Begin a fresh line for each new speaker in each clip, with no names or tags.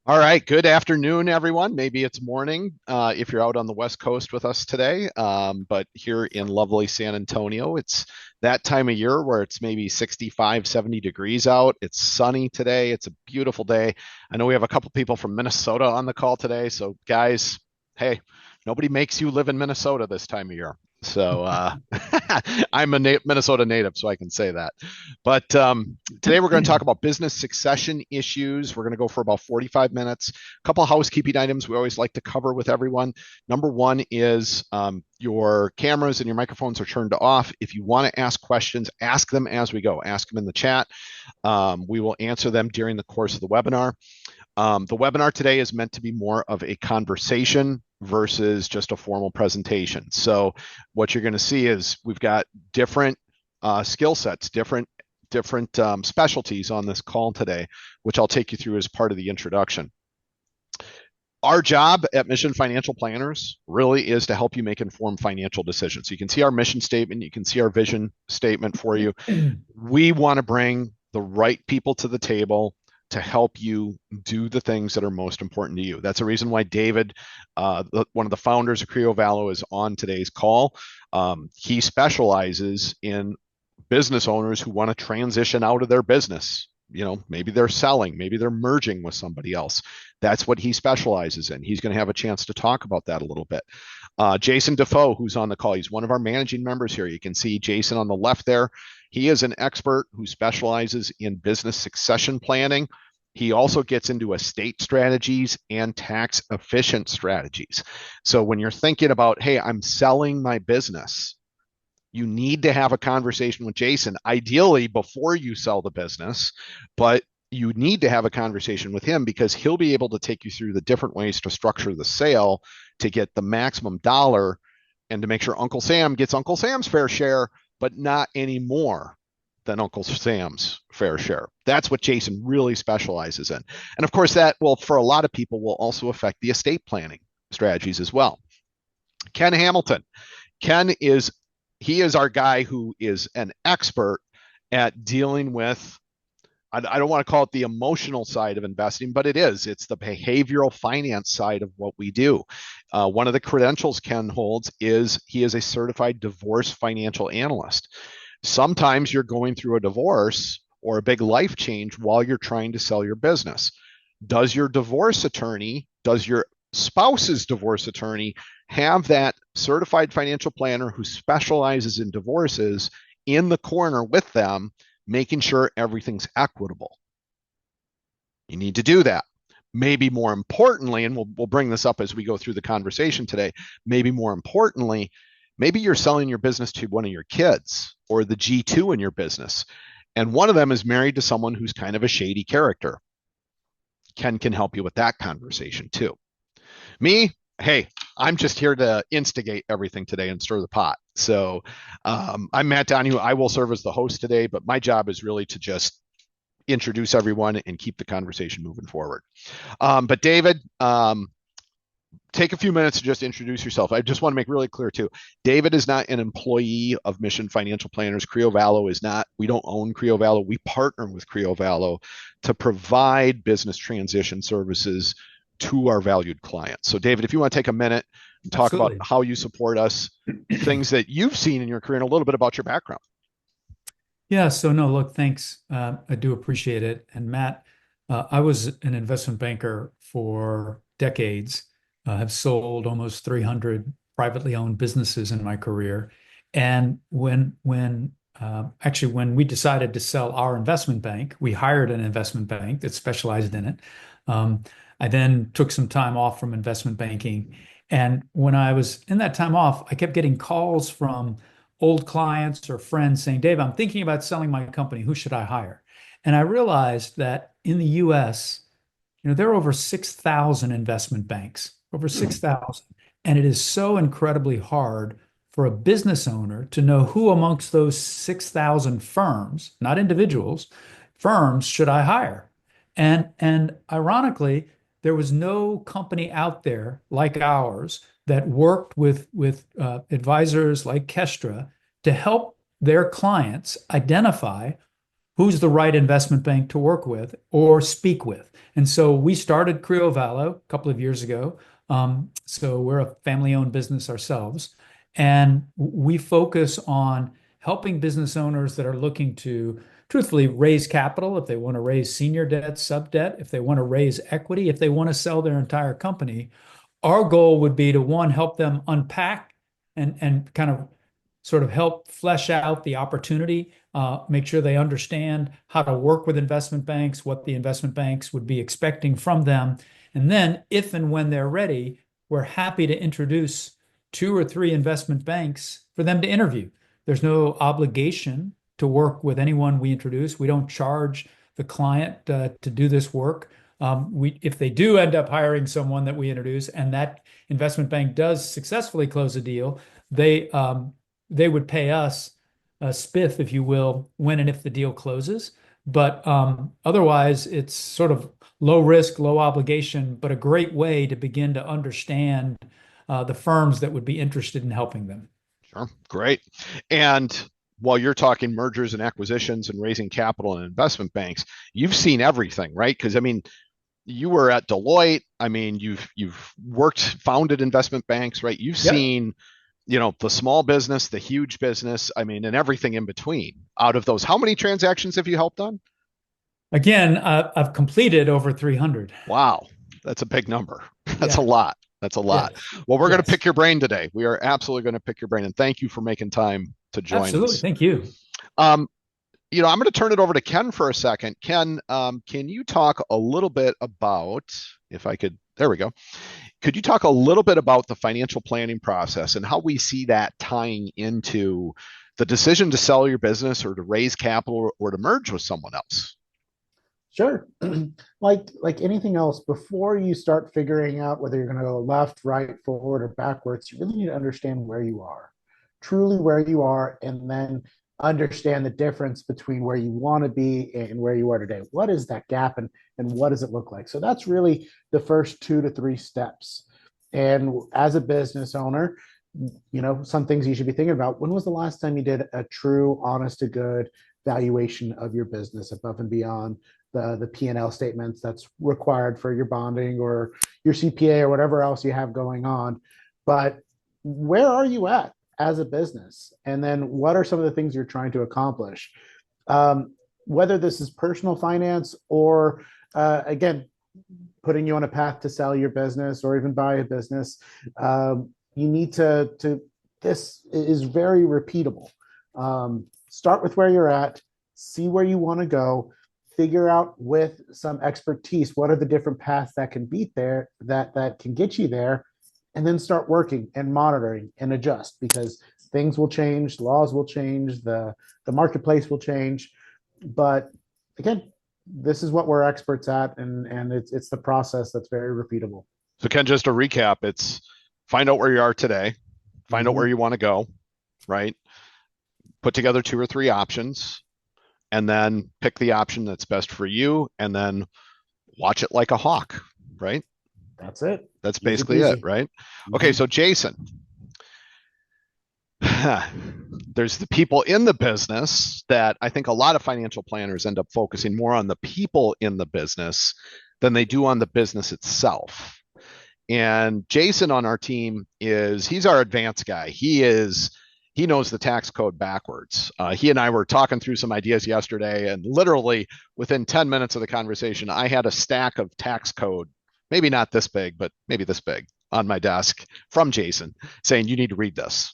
All right. Good afternoon, everyone. Maybe it's morning if you're out on the West Coast with us today. But here in lovely San Antonio, it's that time of year where it's maybe 65, 70 degrees out. It's sunny today. It's a beautiful day. I know we have a couple people from Minnesota on the call today. So, guys, hey, nobody makes you live in Minnesota this time of year. So I'm a Minnesota native, so I can say that. But today we're going to talk about business succession issues. We're going to go for about 45 minutes. A couple of housekeeping items we always like to cover with everyone. Number one is your cameras and your microphones are turned off. If you want to ask questions, ask them as we go. Ask them in the chat. We will answer them during the course of the webinar. The webinar today is meant to be more of a conversation versus just a formal presentation. So what you're going to see is we've got different skill sets, different specialties on this call today, which I'll take you through as part of the introduction. Our job at Mission Financial Planners really is to help you make informed financial decisions. You can see our mission statement, you can see our vision statement for you. We want to bring the right people to the table to help you do the things that are most important to you. That's the reason why David, one of the founders of CreoValo, is on today's call. He specializes in business owners who want to transition out of their business. Maybe they're selling, maybe they're merging with somebody else. That's what he specializes in. He's going to have a chance to talk about that a little bit. Jason Duffaut, who's on the call, he's one of our managing members here. You can see Jason on the left there. He is an expert who specializes in business succession planning. He also gets into estate strategies and tax efficient strategies. So when you're thinking about, hey, I'm selling my business, you need to have a conversation with Jason, ideally before you sell the business, but you need to have a conversation with him because he'll be able to take you through the different ways to structure the sale to get the maximum dollar and to make sure Uncle Sam gets Uncle Sam's fair share, but not any more than Uncle Sam's fair share. That's what Jason really specializes in. And of course, that will, for a lot of people, will also affect the estate planning strategies as well. Ken Hamilton. Ken is our guy who is an expert at dealing with, I don't want to call it the emotional side of investing, but it is. It's the behavioral finance side of what we do. One of the credentials Ken holds is he is a certified divorce financial analyst. Sometimes you're going through a divorce or a big life change while you're trying to sell your business. Does your spouse's divorce attorney have that certified financial planner who specializes in divorces in the corner with them, making sure everything's equitable? You need to do that. Maybe more importantly, and we'll bring this up as we go through the conversation today, maybe more importantly, maybe you're selling your business to one of your kids or the G2 in your business, and one of them is married to someone who's kind of a shady character. Ken can help you with that conversation too. Me, hey, I'm just here to instigate everything today and stir the pot. So I'm Matt Donahue. I will serve as the host today, but my job is really to just introduce everyone and keep the conversation moving forward. But David, take a few minutes to just introduce yourself. I just want to make really clear too, David is not an employee of Mission Financial Planners. CreoValo is not. We don't own CreoValo. We partner with CreoValo to provide business transition services to our valued clients. So David, if you want to take a minute and talk
Absolutely.
about how you support us, things that you've seen in your career, and a little bit about your background.
Yeah, so no, look, thanks. I do appreciate it. And Matt, I was an investment banker for decades, have sold almost 300 privately owned businesses in my career. And actually, when we decided to sell our investment bank, we hired an investment bank that specialized in it. I then took some time off from investment banking. And when I was in that time off, I kept getting calls from old clients or friends saying, Dave, I'm thinking about selling my company. Who should I hire? And I realized that in the US, there are over 6,000 investment banks, over 6,000. And it is so incredibly hard for a business owner to know who amongst those 6,000 firms, not individuals, firms should I hire? And ironically, there was no company out there like ours that worked with advisors like Kestra to help their clients identify who's the right investment bank to work with or speak with. And so we started Creo Vallo a couple of years ago. So we're a family-owned business ourselves, and we focus on helping business owners that are looking to truthfully raise capital, if they want to raise senior debt, sub debt, if they want to raise equity, if they want to sell their entire company. Our goal would be to one, help them unpack and kind of sort of help flesh out the opportunity, make sure they understand how to work with investment banks, what the investment banks would be expecting from them. And then, if and when they're ready, we're happy to introduce two or three investment banks for them to interview. There's no obligation to work with anyone we introduce. We don't charge the client to do this work. If they do end up hiring someone that we introduce and that investment bank does successfully close a deal, they would pay us a spiff, if you will, when and if the deal closes. But otherwise, it's sort of low risk, low obligation, but a great way to begin to understand the firms that would be interested in helping them.
Sure. Great. And while you're talking mergers and acquisitions and raising capital and investment banks, you've seen everything, right? Because I mean, you were at Deloitte. I mean, you've worked, founded investment banks, right? You've
Yep.
seen, the small business, the huge business, I mean, and everything in between. Out of those, how many transactions have you helped on?
Again, I've completed over 300.
Wow, that's a big number. That's a
Yeah.
lot. That's a lot.
Yes.
Well, we're going to
Yes.
pick your brain today. We are absolutely going to pick your brain, and thank you for making time to join
Absolutely.
us.
Thank you.
Um, I'm going to turn it over to Ken for a second. Ken, can you talk a little bit about, if I could, there we go. Could you talk a little bit about the financial planning process and how we see that tying into the decision to sell your business or to raise capital or to merge with someone else?
Sure. Like anything else, before you start figuring out whether you're going to go left, right, forward, or backwards, you really need to understand where you are, truly where you are, and then understand the difference between where you want to be and where you are today. What is that gap and what does it look like? So that's really the first 2 to 3 steps. And as a business owner, some things you should be thinking about. When was the last time you did a true, honest to good valuation of your business above and beyond the P&L statements that's required for your bonding or your CPA or whatever else you have going on? But where are you at as a business? And then what are some of the things you're trying to accomplish? Whether this is personal finance or, again, putting you on a path to sell your business or even buy a business, you need to this is very repeatable. Start with where you're at, see where you want to go, figure out with some expertise what are the different paths that can beat there that can get you there, and then start working and monitoring and adjust because things will change, laws will change, the marketplace will change. But again, this is what we're experts at, and it's the process that's very repeatable.
So, Ken, just to recap, it's find out where you are today, find out where
Mm-hmm.
you want to go, right? Put together 2 or 3 options, and then pick the option that's best for you, and then watch it like a hawk, right?
That's it.
That's
Easy
basically it,
peasy.
right? Okay,
Mm-hmm.
so Jason, there's the people in the business that I think a lot of financial planners end up focusing more on the people in the business than they do on the business itself. And Jason on our team he's our advanced guy. He knows the tax code backwards. He and I were talking through some ideas yesterday, and literally within 10 minutes of the conversation, I had a stack of tax code, maybe not this big, but maybe this big, on my desk from Jason saying, you need to read this.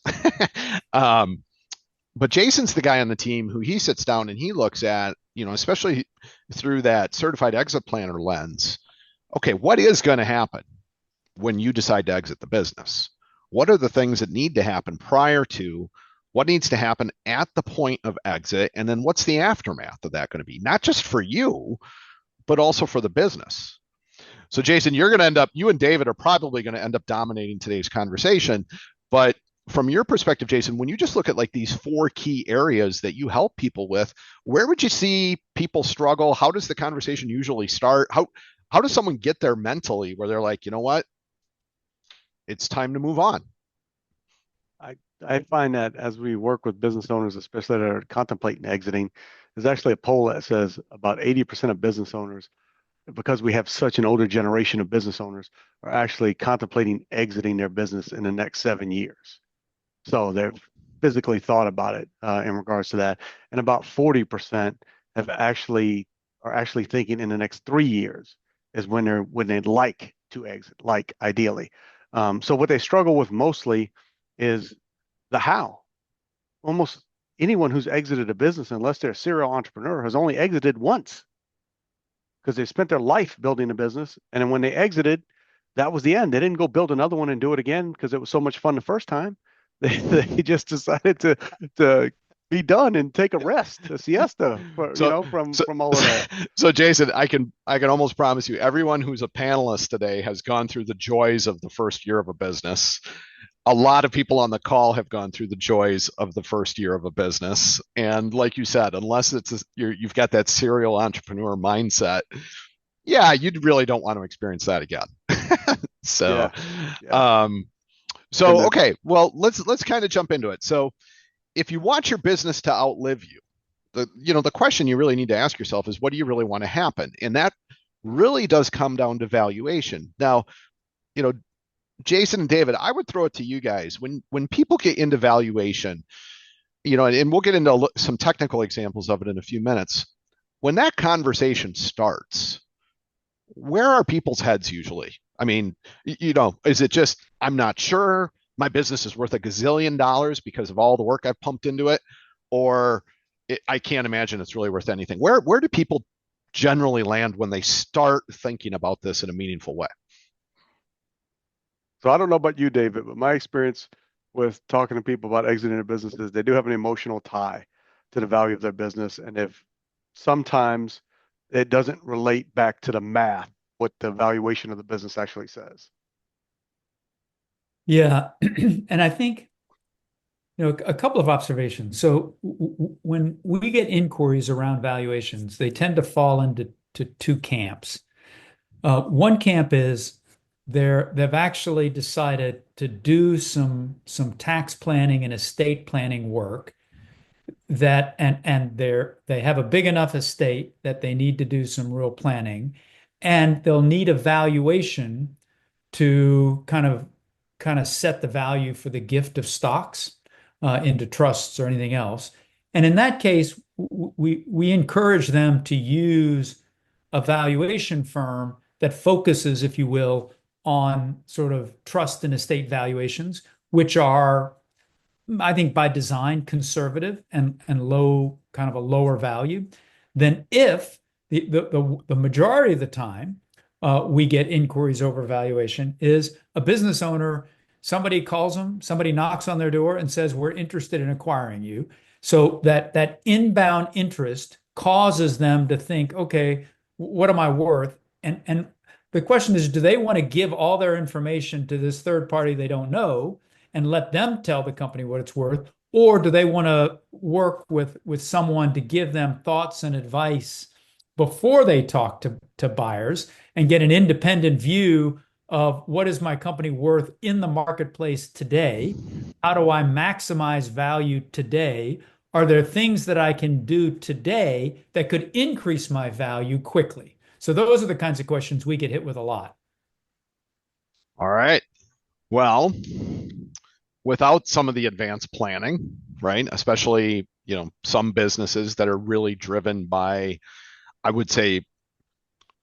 um, but Jason's the guy on the team who he sits down and he looks at, especially through that certified exit planner lens. Okay, what is going to happen when you decide to exit the business? What are the things that need to happen prior to? What needs to happen at the point of exit? And then what's the aftermath of that going to be? Not just for you, but also for the business. So, Jason, you and David are probably going to end up dominating today's conversation. But from your perspective, Jason, when you just look at like these 4 key areas that you help people with, where would you see people struggle? How does the conversation usually start? How does someone get there mentally where they're like, you know what? It's time to move on.
I, I find that as we work with business owners, especially that are contemplating exiting, There's actually a poll that says about 80% of business owners, because we have such an older generation of business owners, are actually contemplating exiting their business in the next 7 years. So they've physically thought about it in regards to that, and about 40% have actually are actually thinking in the next 3 years is when they'd like to exit, like ideally. So what they struggle with mostly is the how. Almost anyone who's exited a business, unless they're a serial entrepreneur, has only exited once because they spent their life building a business, and then when they exited, that was the end. They didn't go build another one and do it again because it was so much fun the first time. They just decided to be done and take a rest, a siesta,
So, so,
from all of that.
so Jason, I can almost promise you, everyone who's a panelist today has gone through the joys of the first year of a business. A lot of people on the call have gone through the joys of the first year of a business, and like you said, unless you've got that serial entrepreneur mindset, yeah, you really don't want to experience that again. So,
Yeah, yeah.
um,
And
so
then
okay, well, let's kind of jump into it. So, if you want your business to outlive you, the question you really need to ask yourself is, what do you really want to happen? And that really does come down to valuation. Now, you know, Jason and David, I would throw it to you guys. When people get into valuation, and we'll get into some technical examples of it in a few minutes. When that conversation starts, where are people's heads usually? I mean, is it just, I'm not sure, my business is worth a gazillion dollars because of all the work I've pumped into it, or I can't imagine it's really worth anything. Where do people generally land when they start thinking about this in a meaningful way?
So I don't know about you, David, but my experience with talking to people about exiting their businesses, they do have an emotional tie to the value of their business. And if sometimes it doesn't relate back to the math, what the valuation of the business actually says.
Yeah. And I think, a couple of observations. So when we get inquiries around valuations, they tend to fall into two camps. One camp is they've actually decided to do some tax planning and estate planning work that and they have a big enough estate that they need to do some real planning, and they'll need a valuation to kind of set the value for the gift of stocks into trusts or anything else. And in that case, we encourage them to use a valuation firm that focuses, if you will, on sort of trust and estate valuations, which are, I think, by design, conservative and low, kind of a lower value. Then if the majority of the time we get inquiries over valuation is a business owner, somebody calls them, somebody knocks on their door and says, we're interested in acquiring you. So that inbound interest causes them to think, okay, what am I worth? And the question is, do they want to give all their information to this third party they don't know and let them tell the company what it's worth? Or do they want to work with someone to give them thoughts and advice before they talk to buyers and get an independent view of what is my company worth in the marketplace today? How do I maximize value today? Are there things that I can do today that could increase my value quickly? So those are the kinds of questions we get hit with a lot.
All right. Well, without some of the advanced planning, right? Especially, some businesses that are really driven by, I would say,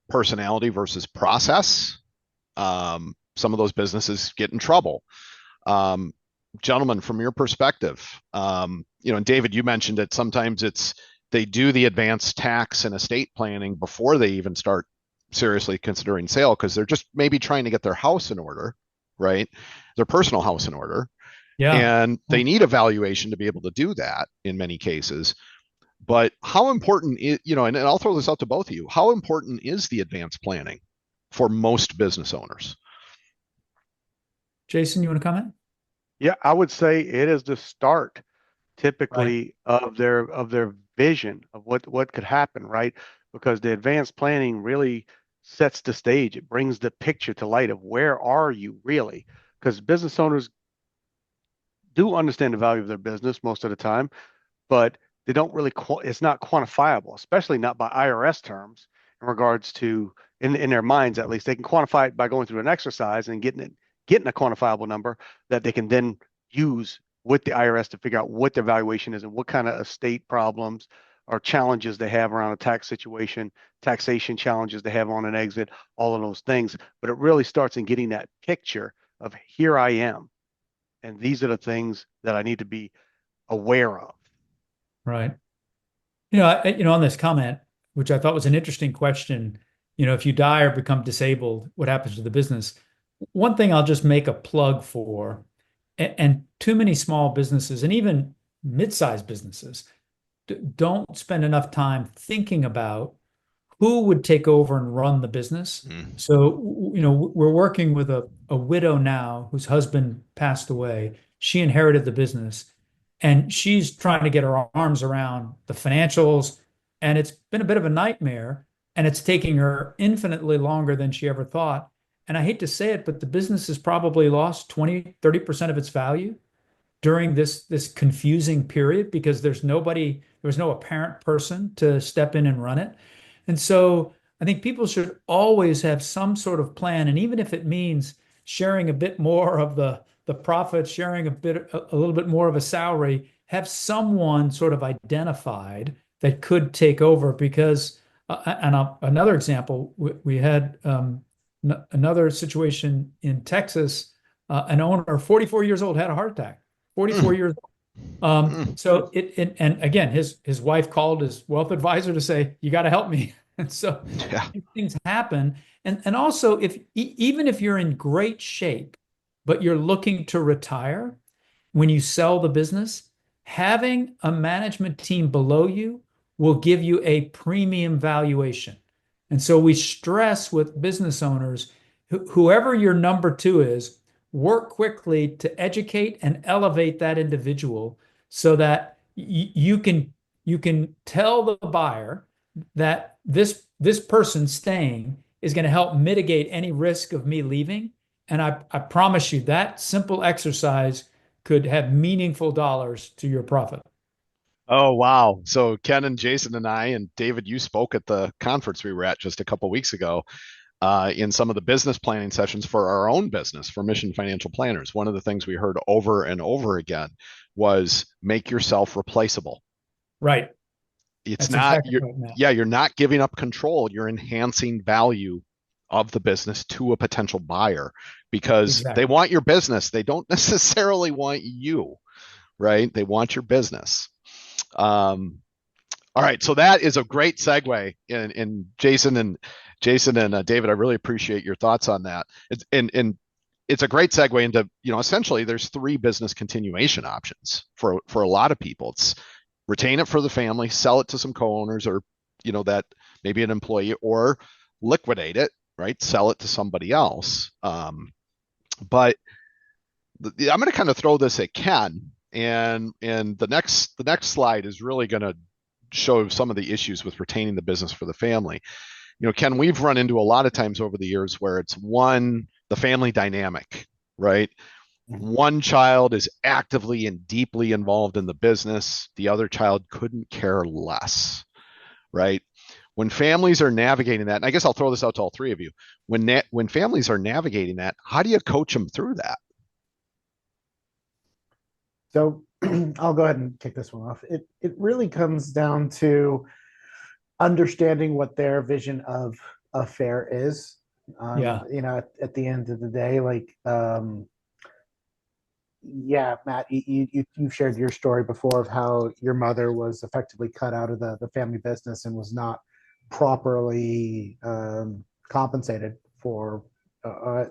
personality versus process. Some of those businesses get in trouble. Um, Gentlemen, from your perspective, and David, you mentioned it. Sometimes they do the advanced tax and estate planning before they even start seriously considering sale because they're just maybe trying to get their house in order, right? Their personal house in order.
Yeah.
And they need a valuation to be able to do that in many cases. But how important is, and I'll throw this out to both of you, how important is the advanced planning for most business owners?
Jason, you want to comment?
Yeah, I would say it is the start
Right.
typically of their vision of what could happen, right? Because the advanced planning really sets the stage. It brings the picture to light of where are you really? Because business owners do understand the value of their business most of the time, but they don't really, it's not quantifiable, especially not by IRS terms in regards to, in their minds at least. They can quantify it by going through an exercise and getting a quantifiable number that they can then use with the IRS to figure out what their valuation is and what kind of estate problems or challenges they have around a tax situation, taxation challenges they have on an exit, all of those things. But it really starts in getting that picture of here I am, and these are the things that I need to be aware of.
Right. On this comment, which I thought was an interesting question, if you die or become disabled, what happens to the business? One thing I'll just make a plug for, and too many small businesses and even mid-sized businesses don't spend enough time thinking about who would take over and run the business. So, we're working with a widow now whose husband passed away. She inherited the business and she's trying to get her arms around the financials. And it's been a bit of a nightmare and it's taking her infinitely longer than she ever thought. And I hate to say it, but the business has probably lost 20, 30% of its value during this confusing period because there was no apparent person to step in and run it. And so I think people should always have some sort of plan. And even if it means sharing a bit more of the profits, sharing a little bit more of a salary, have someone sort of identified that could take over because, another example, we had another situation in Texas, an owner, 44 years old, had a heart attack, 44 years old. So and again, his wife called his wealth advisor to say, you got to help me. And so
Yeah.
things happen. And also even if you're in great shape, but you're looking to retire, when you sell the business, having a management team below you will give you a premium valuation. And so we stress with business owners, whoever your number two is, work quickly to educate and elevate that individual so that you can tell the buyer that this person staying is going to help mitigate any risk of me leaving. And I promise you that simple exercise could have meaningful dollars to your profit.
Oh, wow. So Ken and Jason and I and David, you spoke at the conference we were at just a couple weeks ago in some of the business planning sessions for our own business, for Mission Financial Planners. One of the things we heard over and over again was make yourself replaceable.
Right.
It's
That's
not,
exactly right, Matt.
yeah, you're not giving up control. You're enhancing value of the business to a potential buyer because they
Exactly.
want your business. They don't necessarily want you, right? They want your business. All right, so that is a great segue. And Jason and David, I really appreciate your thoughts on that. And it's a great segue into, essentially there's three business continuation options for a lot of people. It's retain it for the family, sell it to some co-owners or, that maybe an employee, or liquidate it, right? Sell it to somebody else. But I'm going to kind of throw this at Ken, and the next slide is really going to show some of the issues with retaining the business for the family. Ken, we've run into a lot of times over the years where it's the family dynamic, right? One child is actively and deeply involved in the business. The other child couldn't care less, right? When families are navigating that, and I guess I'll throw this out to all three of you, when families are navigating that, how do you coach them through that?
So I'll go ahead and kick this one off. It really comes down to understanding what their vision of fair is.
Yeah.
At the end of the day, yeah, Matt, you've shared your story before of how your mother was effectively cut out of the family business and was not properly compensated for.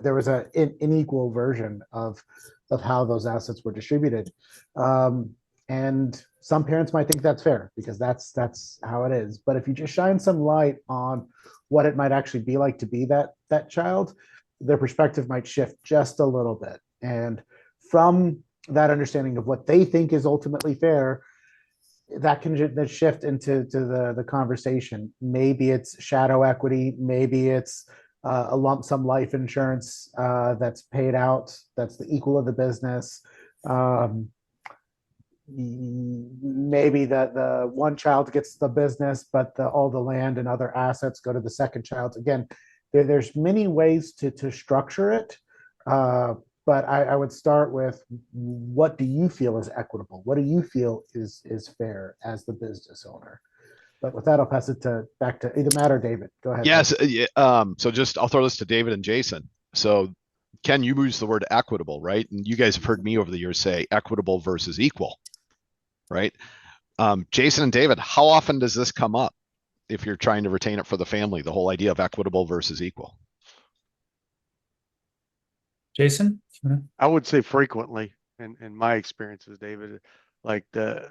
There was an unequal version of how those assets were distributed, and some parents might think that's fair because that's how it is. But if you just shine some light on what it might actually be like to be that child, their perspective might shift just a little bit. And from that understanding of what they think is ultimately fair, that can then shift into the conversation. Maybe it's shadow equity, maybe it's a lump sum life insurance that's paid out, that's the equal of the business. maybe the one child gets the business, but all the land and other assets go to the second child. Again, there's many ways to structure it. But I would start with, what do you feel is equitable? What do you feel is fair as the business owner? But with that, I'll pass it back to either Matt or David. Go ahead,
Yes.
David.
So just I'll throw this to David and Jason. So Ken, you used the word equitable, right? And you guys have heard me over the years say equitable versus equal, right? Jason and David, how often does this come up if you're trying to retain it for the family? The whole idea of equitable versus equal.
Jason?
I would say frequently, in my experiences, David, like the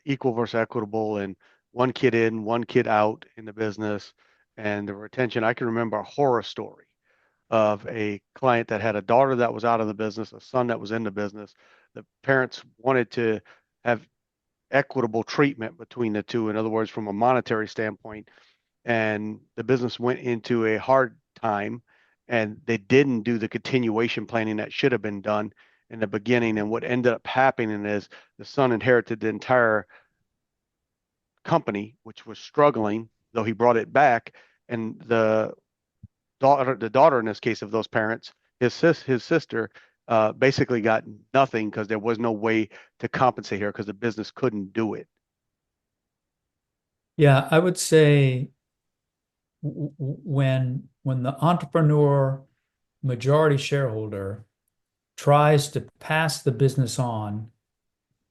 equal versus equitable, and one kid in, one kid out in the business, and the retention. I can remember a horror story of a client that had a daughter that was out of the business, a son that was in the business. The parents wanted to have equitable treatment between the two. In other words, from a monetary standpoint, and the business went into a hard time, and they didn't do the continuation planning that should have been done in the beginning. And what ended up happening is the son inherited the entire company, which was struggling, though he brought it back. And the daughter in this case of those parents, his sister, basically got nothing because there was no way to compensate her because the business couldn't do it.
Yeah, I would say when the entrepreneur majority shareholder tries to pass the business on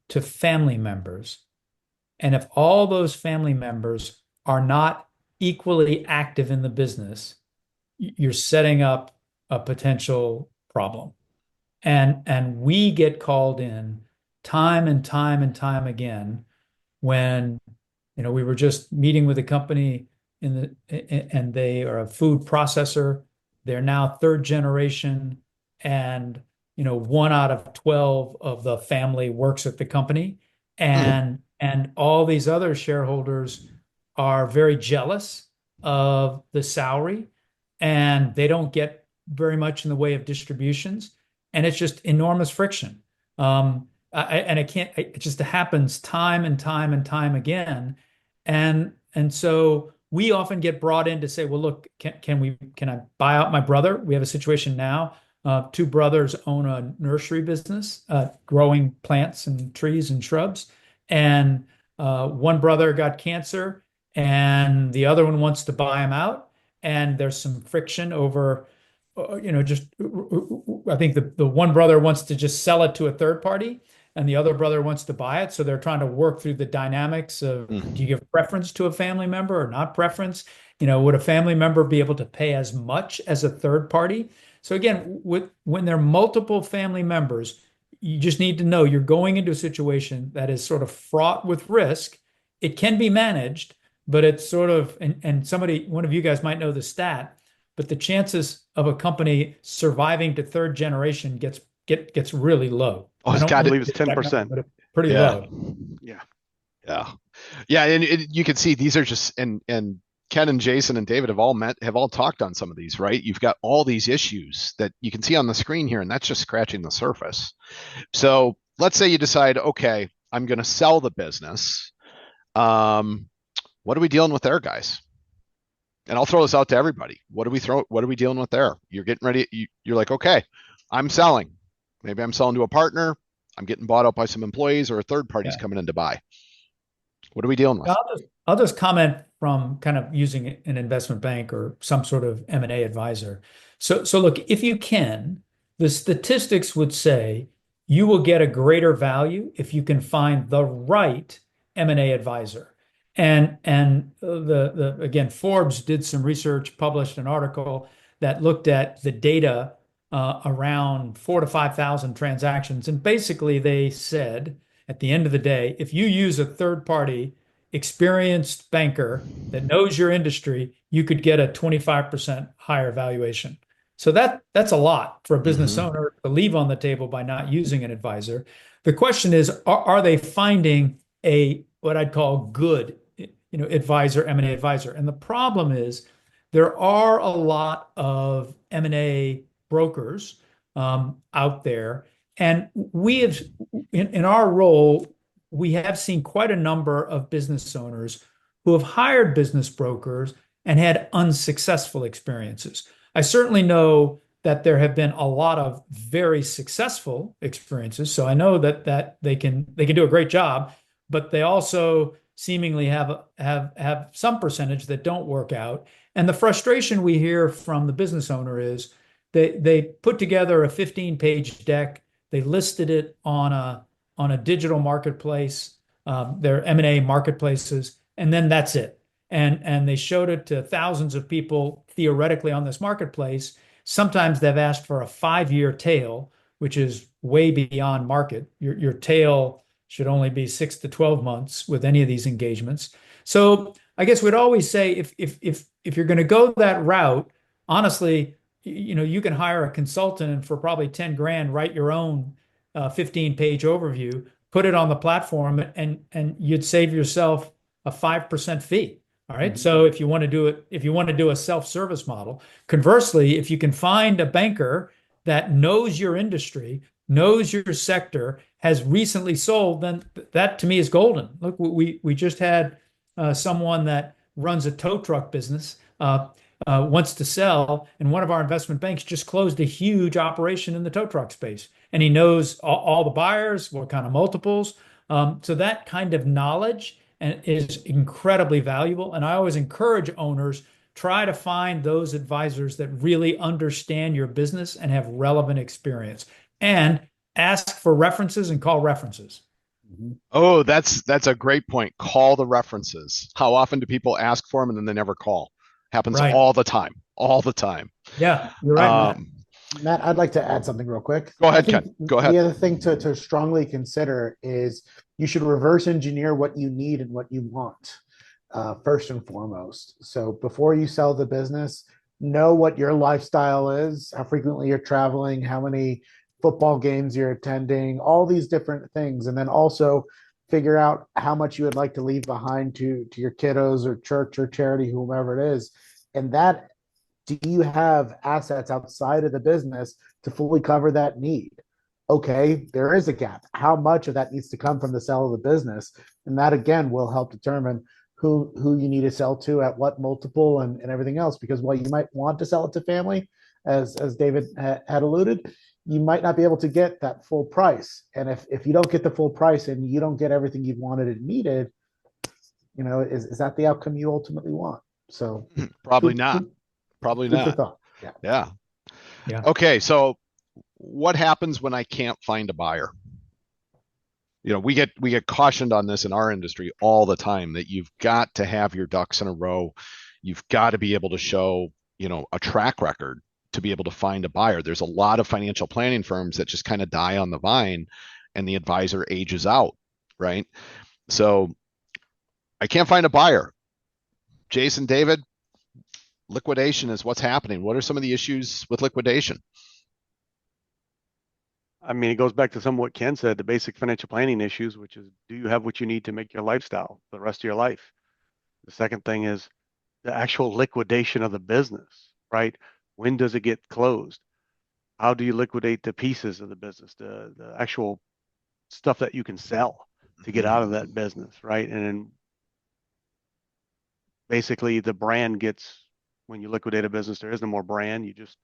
to family members, and if all those family members are not equally active in the business, you're setting up a potential problem. And we get called in time and time and time again when, we were just meeting with a company and they are a food processor. They're now third generation, and 1 out of 12 of the family works at the company, and all these other shareholders are very jealous of the salary, and they don't get very much in the way of distributions, and it's just enormous friction. And it just happens time and time and time again. And so we often get brought in to say, well, look, can I buy out my brother? We have a situation now. Two brothers own a nursery business, growing plants and trees and shrubs. And one brother got cancer, and the other one wants to buy him out. And there's some friction over, just I think the one brother wants to just sell it to a third party, and the other brother wants to buy it. So they're trying to work through the dynamics of, do you give preference to a family member or not preference? Would a family member be able to pay as much as a third party? So again, when there are multiple family members, you just need to know you're going into a situation that is sort of fraught with risk. It can be managed, but it's sort of, and one of you guys might know the stat, but the chances of a company surviving to third generation gets really low.
Oh,
I don't
I
got
believe
it.
it's 10%.
but it's pretty
Yeah.
low.
Yeah.
Yeah. Yeah. And you can see these are just, and Ken and Jason and David have all talked on some of these, right? You've got all these issues that you can see on the screen here, and that's just scratching the surface. So let's say you decide, okay, I'm going to sell the business. What are we dealing with there, guys? And I'll throw this out to everybody. What are we dealing with there? You're getting ready. You're like, okay, I'm selling. Maybe I'm selling to a partner. I'm getting bought out by some employees, or a third party's coming in to buy. What are we dealing with?
I'll just comment from kind of using an investment bank or some sort of M&A advisor. So look, if you can, the statistics would say you will get a greater value if you can find the right M&A advisor. And again, Forbes did some research, published an article that looked at the data around 4,000 to 5,000 transactions, and basically they said, at the end of the day, if you use a third party experienced banker that knows your industry, you could get a 25% higher valuation. So that's a lot for a business owner to leave on the table by not using an advisor. The question is, are they finding a what I'd call good, advisor, M&A advisor? And the problem is there are a lot of M&A brokers out there, and we have in our role, we have seen quite a number of business owners who have hired business brokers and had unsuccessful experiences. I certainly know that there have been a lot of very successful experiences. So I know that they can do a great job, but they also seemingly have some percentage that don't work out. And the frustration we hear from the business owner is they put together a 15-page deck. They listed it on a digital marketplace, their M&A marketplaces, and then that's it. And they showed it to thousands of people theoretically on this marketplace. Sometimes they've asked for a 5-year tail, which is way beyond market. Your tail should only be 6 to 12 months with any of these engagements. So I guess we'd always say if you're going to go that route, honestly, you can hire a consultant and for probably 10 grand write your own 15-page overview, put it on the platform, and you'd save yourself a 5% fee. All right. So if you want to do it, if you want to do a self-service model, conversely, if you can find a banker that knows your industry, knows your sector, has recently sold, then that to me is golden. Look, we just had someone that runs a tow truck business wants to sell, and one of our investment banks just closed a huge operation in the tow truck space, and he knows all the buyers, what kind of multiples. So that kind of knowledge is incredibly valuable. And I always encourage owners, try to find those advisors that really understand your business and have relevant experience, and ask for references and call references.
Oh, that's a great point. Call the references. How often do people ask for them and then they never call? Happens
Right.
all the time. All the time.
Yeah, you're right.
Matt, I'd like to add something real quick.
Go
I
ahead,
think
Ken. Go
the
ahead.
other thing to strongly consider is you should reverse engineer what you need and what you want, first and foremost. So before you sell the business, know what your lifestyle is, how frequently you're traveling, how many football games you're attending, all these different things. And then also figure out how much you would like to leave behind to your kiddos or church or charity, whomever it is. And that, do you have assets outside of the business to fully cover that need? Okay, there is a gap. How much of that needs to come from the sale of the business? And that again will help determine who you need to sell to at what multiple and everything else. Because while you might want to sell it to family, as David had alluded, you might not be able to get that full price. And if you don't get the full price and you don't get everything you wanted and needed, is that the outcome you ultimately want? So
Probably
food,
not.
food,
Probably
food for
not.
thought. Yeah.
Yeah.
Yeah.
Okay, so what happens when I can't find a buyer? We get cautioned on this in our industry all the time, that you've got to have your ducks in a row. You've got to be able to show, a track record to be able to find a buyer. There's a lot of financial planning firms that just kind of die on the vine and the advisor ages out, right? So I can't find a buyer. Jason, David, liquidation is what's happening. What are some of the issues with liquidation?
I mean, it goes back to some of what Ken said, the basic financial planning issues, which is, do you have what you need to make your lifestyle for the rest of your life? The second thing is the actual liquidation of the business, right? When does it get closed? How do you liquidate the pieces of the business, the actual stuff that you can sell to get out of that business, right? And then basically the brand gets, when you liquidate a business, there is no more brand. You just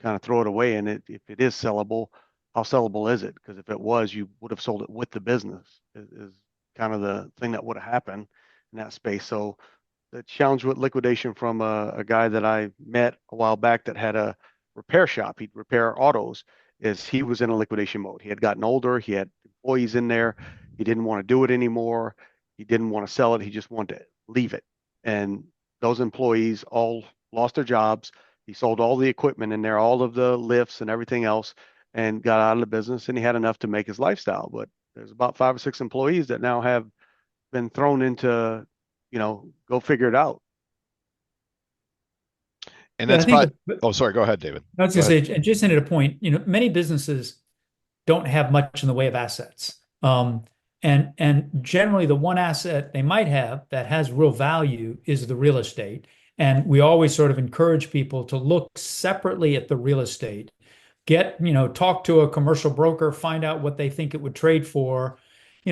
kind of throw it away. And if it is sellable, how sellable is it? Because if it was, you would have sold it with the business, is kind of the thing that would have happened in that space. So the challenge with liquidation from a guy that I met a while back that had a repair shop, he'd repair autos, is he was in a liquidation mode. He had gotten older, he had employees in there, he didn't want to do it anymore, he didn't want to sell it, he just wanted to leave it. And those employees all lost their jobs. He sold all the equipment in there, all of the lifts and everything else, and got out of the business, and he had enough to make his lifestyle. But there's about 5 or 6 employees that now have been thrown into, go figure it out.
And
Yeah, I
that's
think
about, oh, sorry, go ahead, David.
I was
Go
going to
ahead.
say, and just at a point, many businesses don't have much in the way of assets. And generally the one asset they might have that has real value is the real estate. And we always sort of encourage people to look separately at the real estate, talk to a commercial broker, find out what they think it would trade for,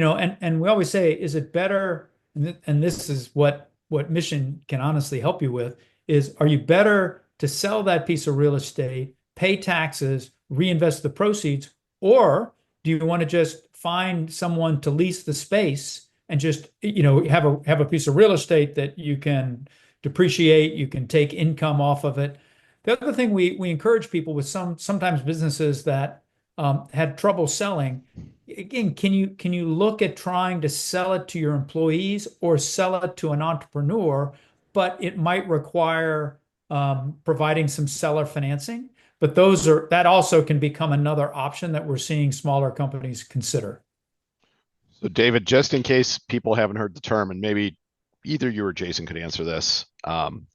and we always say, is it better? And this is what Mission can honestly help you with is, are you better to sell that piece of real estate, pay taxes, reinvest the proceeds, or do you want to just find someone to lease the space and just, have a piece of real estate that you can depreciate, you can take income off of it. The other thing we encourage people with sometimes businesses that had trouble selling, again, can you look at trying to sell it to your employees or sell it to an entrepreneur, but it might require providing some seller financing. But that also can become another option that we're seeing smaller companies consider.
So, David, just in case people haven't heard the term, and maybe either you or Jason could answer this,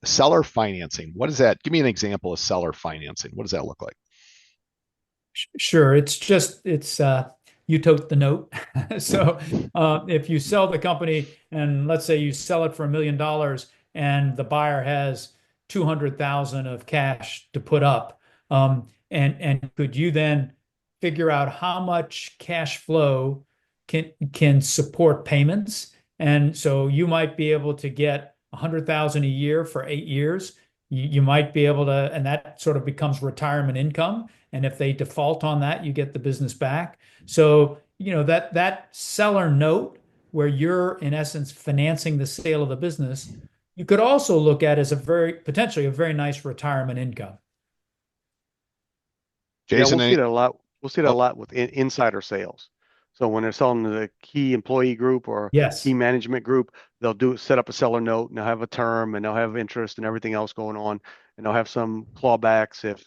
seller financing. What is that? Give me an example of seller financing. What does that look like?
Sure, it's you tote the note. So if you sell the company and let's say you sell it for $1 million and the buyer has 200,000 of cash to put up, and could you then figure out how much cash flow can support payments? And so you might be able to get 100,000 a year for 8 years. You might be able to, and that sort of becomes retirement income. And if they default on that, you get the business back. So, that seller note where you're in essence financing the sale of the business, you could also look at as potentially a very nice retirement income.
Yeah,
Jason,
we'll see that a lot. We'll see that a
oh,
lot with insider sales. So when they're selling to the key employee group or key
Yes.
management group, they'll set up a seller note and they'll have a term and they'll have interest and everything else going on. And they'll have some clawbacks if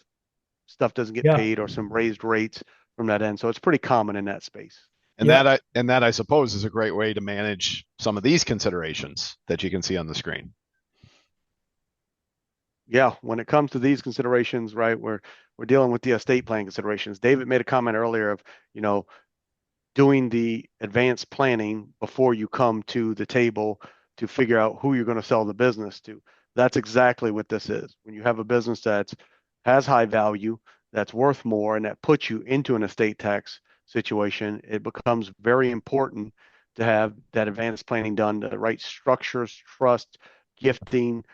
stuff doesn't get
Yeah.
paid or some raised rates from that end. So it's pretty common in that space.
Yep.
that I suppose is a great way to manage some of these considerations that you can see on the screen.
Yeah, when it comes to these considerations, right, we're dealing with the estate plan considerations. David made a comment earlier of, doing the advanced planning before you come to the table to figure out who you're going to sell the business to. That's exactly what this is. When you have a business that has high value, that's worth more, and that puts you into an estate tax situation, it becomes very important to have that advanced planning done, the right structures, trust, gifting,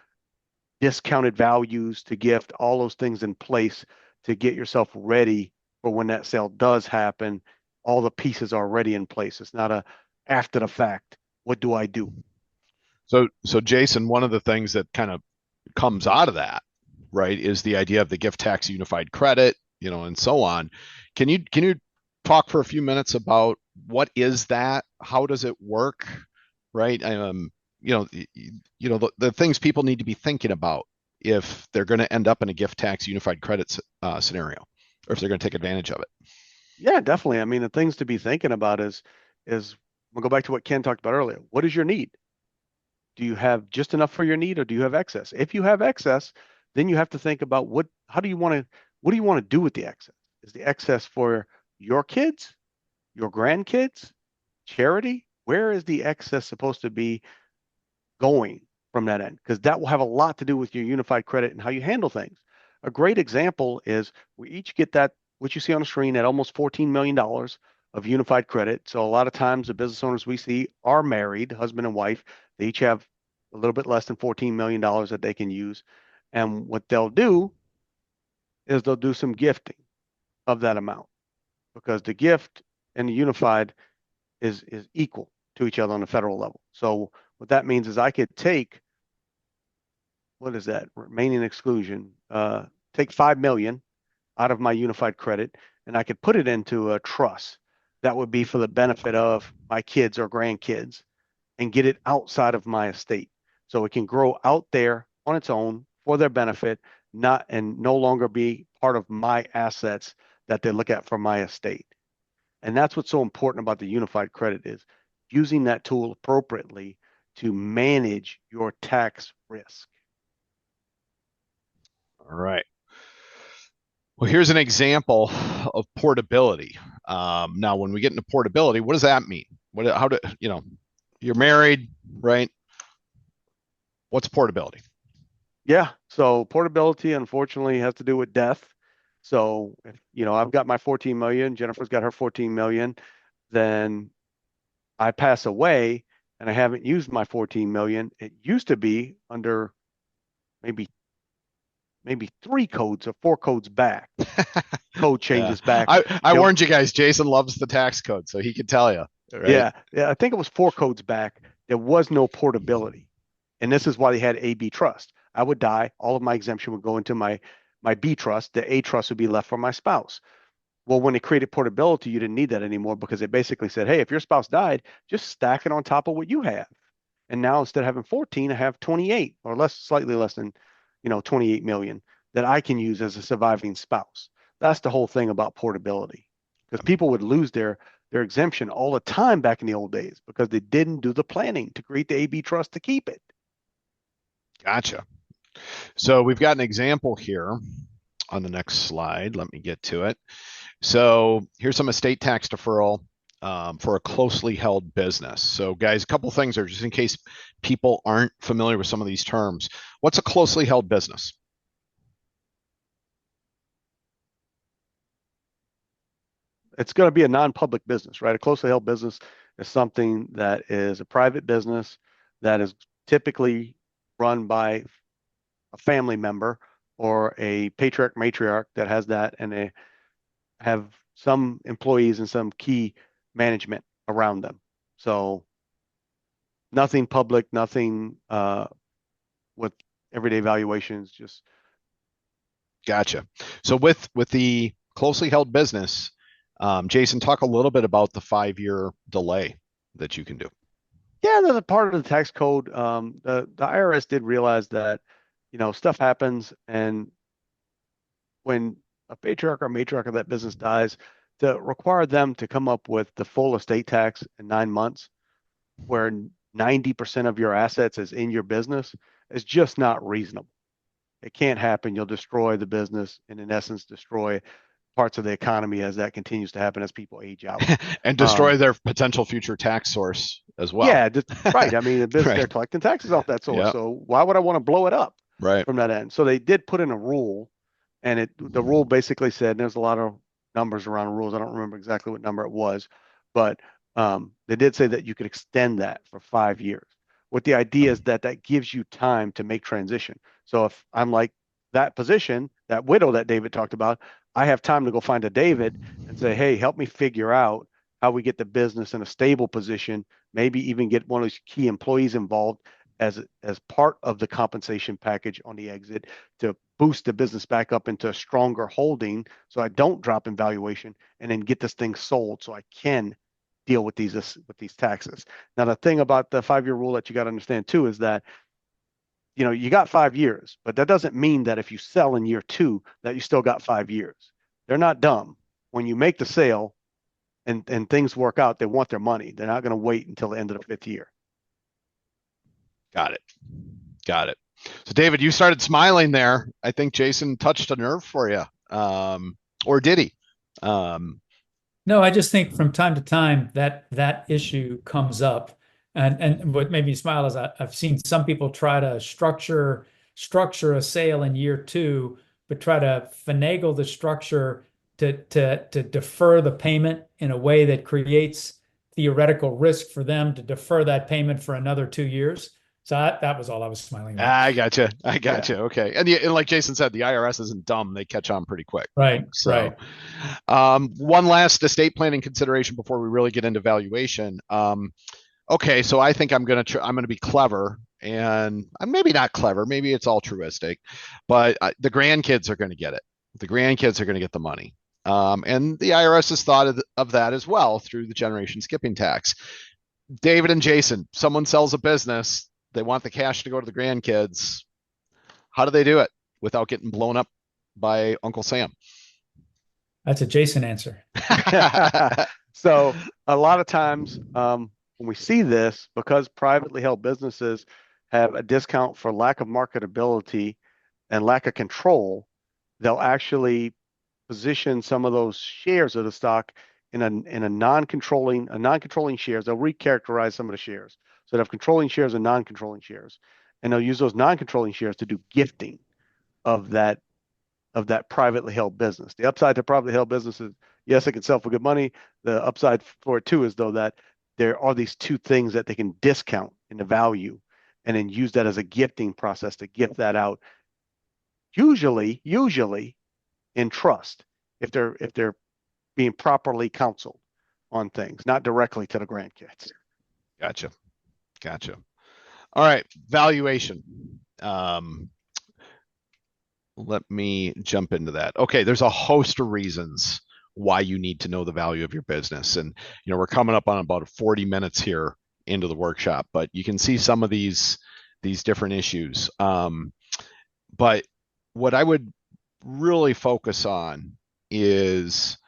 discounted values to gift, all those things in place to get yourself ready for when that sale does happen. All the pieces are already in place. It's not a after the fact. What do I do?
So Jason, one of the things that kind of comes out of that, right, is the idea of the gift tax unified credit, and so on. Can you talk for a few minutes about what is that? How does it work? Right? The things people need to be thinking about if they're going to end up in a gift tax unified credit scenario, or if they're going to take advantage of it.
Yeah, definitely. I mean, the things to be thinking about is we'll go back to what Ken talked about earlier. What is your need? Do you have just enough for your need or do you have excess? If you have excess, then you have to think about what do you want to do with the excess? Is the excess for your kids, your grandkids, charity? Where is the excess supposed to be going from that end? Because that will have a lot to do with your unified credit and how you handle things. A great example is we each get that, what you see on the screen, at almost $14 million of unified credit. So a lot of times the business owners we see are married, husband and wife. They each have a little bit less than $14 million that they can use. And what they'll do is they'll do some gifting of that amount because the gift and the unified is equal to each other on the federal level. So what that means is I could take, what is that, remaining exclusion, take 5 million out of my unified credit and I could put it into a trust that would be for the benefit of my kids or grandkids and get it outside of my estate. So it can grow out there on its own for their benefit, not and no longer be part of my assets that they look at for my estate. And that's what's so important about the unified credit is using that tool appropriately to manage your tax risk.
All right. Well, here's an example of portability. Now, when we get into portability, what does that mean? You're married, right? What's portability?
Yeah. So portability, unfortunately, has to do with death. So if, I've got my 14 million, Jennifer's got her 14 million, then I pass away and I haven't used my 14 million, it used to be under maybe three codes or four codes back. Code
Yeah.
changes back.
I
There,
warned you guys, Jason loves the tax code, so he could tell you, right?
yeah, I think it was four codes back. There was no portability. And this is why they had A B trust. I would die, all of my exemption would go into my B trust. The A trust would be left for my spouse. Well, when they created portability, you didn't need that anymore because they basically said, hey, if your spouse died, just stack it on top of what you have. And now instead of having 14, I have 28 or less, slightly less than, 28 million that I can use as a surviving spouse. That's the whole thing about portability because people would lose their exemption all the time back in the old days because they didn't do the planning to create the AB trust to keep it.
Gotcha. So we've got an example here on the next slide. Let me get to it. So here's some estate tax deferral for a closely held business. So guys, a couple things there just in case people aren't familiar with some of these terms. What's a closely held business?
It's going to be a non-public business, right? A closely held business is something that is a private business that is typically run by a family member or a patriarch matriarch that has that, and they have some employees and some key management around them. So nothing public, nothing with everyday valuations, just
Gotcha. So with the closely held business, Jason, talk a little bit about the 5-year delay that you can do.
yeah, there's a part of the tax code. The IRS did realize that, stuff happens, and when a patriarch or matriarch of that business dies, to require them to come up with the full estate tax in 9 months, where 90% of your assets is in your business, is just not reasonable. It can't happen. You'll destroy the business and, in essence, destroy parts of the economy as that continues to happen as people age out.
And destroy their potential future tax source as well.
Yeah, right. I mean, the business, they're
Right.
collecting taxes off that source.
Yeah.
So why would I want to blow it up
Right.
from that end? So they did put in a rule, and the rule basically said, and there's a lot of numbers around rules. I don't remember exactly what number it was, but they did say that you could extend that for 5 years. What the idea is that gives you time to make transition. So if I'm like that position, that widow that David talked about, I have time to go find a David and say, hey, help me figure out how we get the business in a stable position, maybe even get one of those key employees involved as part of the compensation package on the exit to boost the business back up into a stronger holding so I don't drop in valuation and then get this thing sold so I can deal with these taxes. Now, the thing about the 5-year rule that you got to understand too is that you got 5 years, but that doesn't mean that if you sell in year 2 that you still got 5 years. They're not dumb. When you make the sale and things work out, they want their money. They're not going to wait until the end of the 5th year.
Got it. Got it. So David, you started smiling there. I think Jason touched a nerve for you. Or did he?
No, I just think from time to time that issue comes up, and what made me smile is I've seen some people try to structure a sale in year 2, but try to finagle the structure to defer the payment in a way that creates theoretical risk for them to defer that payment for another 2 years. So that was all I was smiling about.
I gotcha. I gotcha.
Yeah.
Okay. And like Jason said, the IRS isn't dumb. They catch on pretty quick.
Right,
So,
right.
one last estate planning consideration before we really get into valuation. Okay, so I think I'm gonna be clever, and I'm maybe not clever. Maybe it's altruistic, but the grandkids are going to get it. The grandkids are going to get the money, and the IRS has thought of that as well through the generation skipping tax. David and Jason, someone sells a business, they want the cash to go to the grandkids. How do they do it without getting blown up by Uncle Sam?
That's a Jason answer.
So a lot of times when we see this, because privately held businesses have a discount for lack of marketability and lack of control, they'll actually position some of those shares of the stock in a non-controlling shares. They'll recharacterize some of the shares. So they have controlling shares and non-controlling shares. And they'll use those non-controlling shares to do gifting of that privately held business. The upside to privately held business is, yes, it can sell for good money. The upside for it too is though that there are these two things that they can discount in the value and then use that as a gifting process to gift that out, usually in trust, if they're being properly counseled on things, not directly to the grandkids.
Gotcha. All right, valuation. Let me jump into that. Okay, there's a host of reasons why you need to know the value of your business. And, we're coming up on about 40 minutes here into the workshop, but you can see some of these different issues. But what I would really focus on is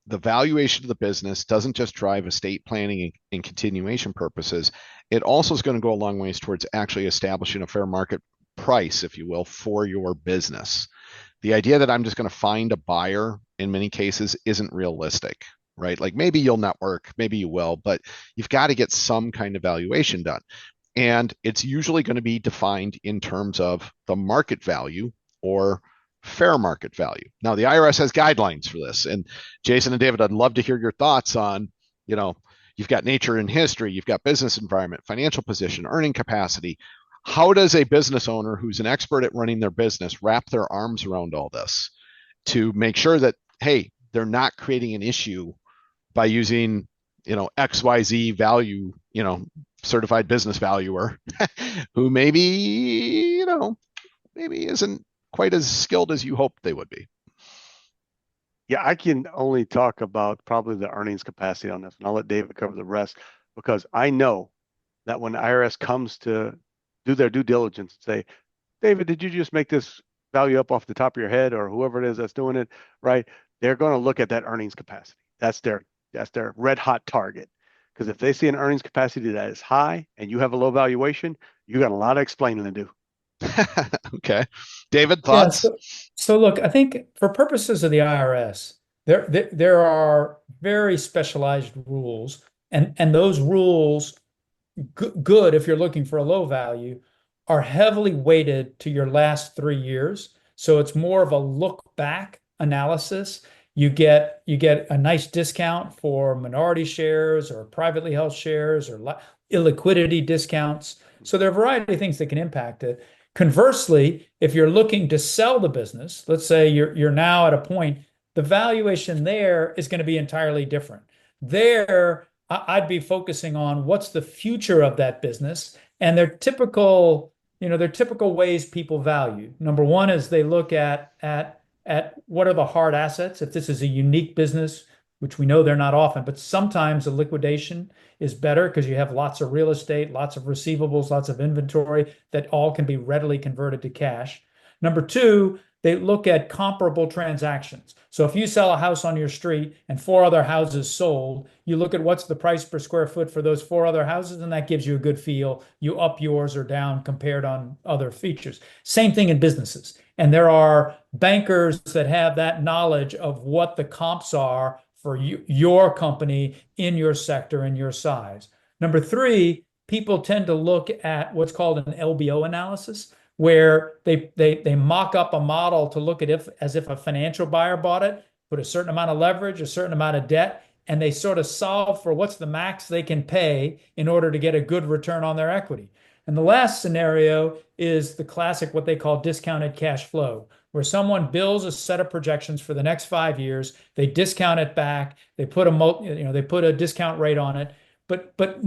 the valuation of the business doesn't just drive estate planning and continuation purposes. It also is going to go a long ways towards actually establishing a fair market price, if you will, for your business. The idea that I'm just going to find a buyer in many cases isn't realistic, right? Like maybe you'll network, maybe you will, but you've got to get some kind of valuation done. And it's usually going to be defined in terms of the market value or fair market value. Now, the IRS has guidelines for this. And Jason and David, I'd love to hear your thoughts on, you've got nature and history, you've got business environment, financial position, earning capacity. How does a business owner who's an expert at running their business wrap their arms around all this to make sure that, hey, they're not creating an issue by using, XYZ value, certified business valuer who maybe isn't quite as skilled as you hoped they would be?
Yeah, I can only talk about probably the earnings capacity on this, and I'll let David cover the rest, because I know that when the IRS comes to do their due diligence and say, David, did you just make this value up off the top of your head, or whoever it is that's doing it, right? They're going to look at that earnings capacity. That's their red hot target. Because if they see an earnings capacity that is high and you have a low valuation, you got a lot of explaining to do.
Okay. David, thoughts?
Yeah, so look, I think for purposes of the IRS, there are very specialized rules, and those rules, good if you're looking for a low value, are heavily weighted to your last 3 years. So it's more of a look back analysis. You get a nice discount for minority shares or privately held shares or illiquidity discounts. So there are a variety of things that can impact it. Conversely, if you're looking to sell the business, let's say you're now at a point, the valuation there is going to be entirely different. There, I'd be focusing on what's the future of that business and their typical ways people value. Number one is they look at what are the hard assets. If this is a unique business, which we know they're not often, but sometimes a liquidation is better because you have lots of real estate, lots of receivables, lots of inventory that all can be readily converted to cash. Number two, they look at comparable transactions. So if you sell a house on your street and 4 other houses sold, you look at what's the price per square foot for those 4 other houses, and that gives you a good feel. You up yours or down compared on other features. Same thing in businesses. And there are bankers that have that knowledge of what the comps are for your company in your sector and your size. Number three, people tend to look at what's called an LBO analysis, where they mock up a model to look at as if a financial buyer bought it, put a certain amount of leverage, a certain amount of debt, and they sort of solve for what's the max they can pay in order to get a good return on their equity. And the last scenario is the classic, what they call discounted cash flow, where someone bills a set of projections for the next 5 years, they discount it back, they put a discount rate on it, but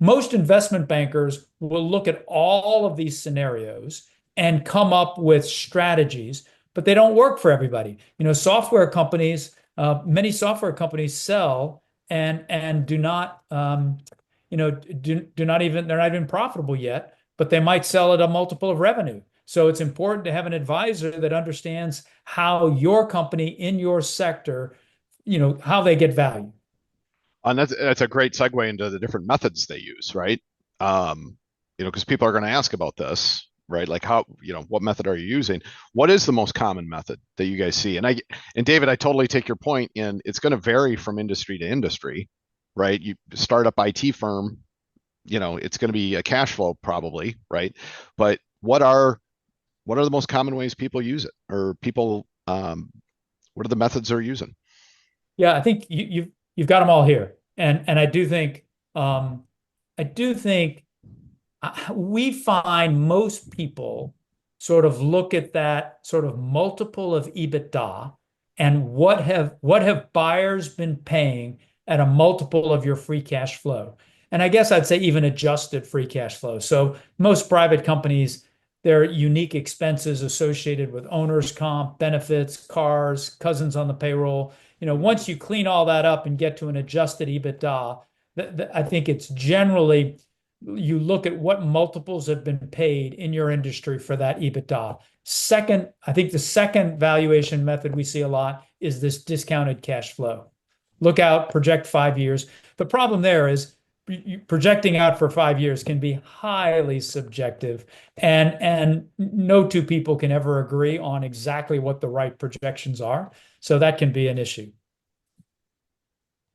most investment bankers will look at all of these scenarios and come up with strategies, but they don't work for everybody. Software companies, many software companies sell and do not, they're not even profitable yet, but they might sell at a multiple of revenue. So it's important to have an advisor that understands how your company in your sector, how they get value.
And that's a great segue into the different methods they use, right? Because people are going to ask about this, right? Like what method are you using? What is the most common method that you guys see? And David, I totally take your point in it's going to vary from industry to industry, right? You start up IT firm, it's going to be a cash flow probably, right? But what are the most common ways people use it, or people, what are the methods they're using?
Yeah, I think you've got them all here. And I do think I do think we find most people sort of look at that sort of multiple of EBITDA and what have buyers been paying at a multiple of your free cash flow. And I guess I'd say even adjusted free cash flow. So most private companies, their unique expenses associated with owner's comp, benefits, cars, cousins on the payroll. Once you clean all that up and get to an adjusted EBITDA, I think it's generally you look at what multiples have been paid in your industry for that EBITDA. Second, I think the second valuation method we see a lot is this discounted cash flow. Look out, project 5 years. The problem there is projecting out for 5 years can be highly subjective, and no two people can ever agree on exactly what the right projections are. So that can be an issue.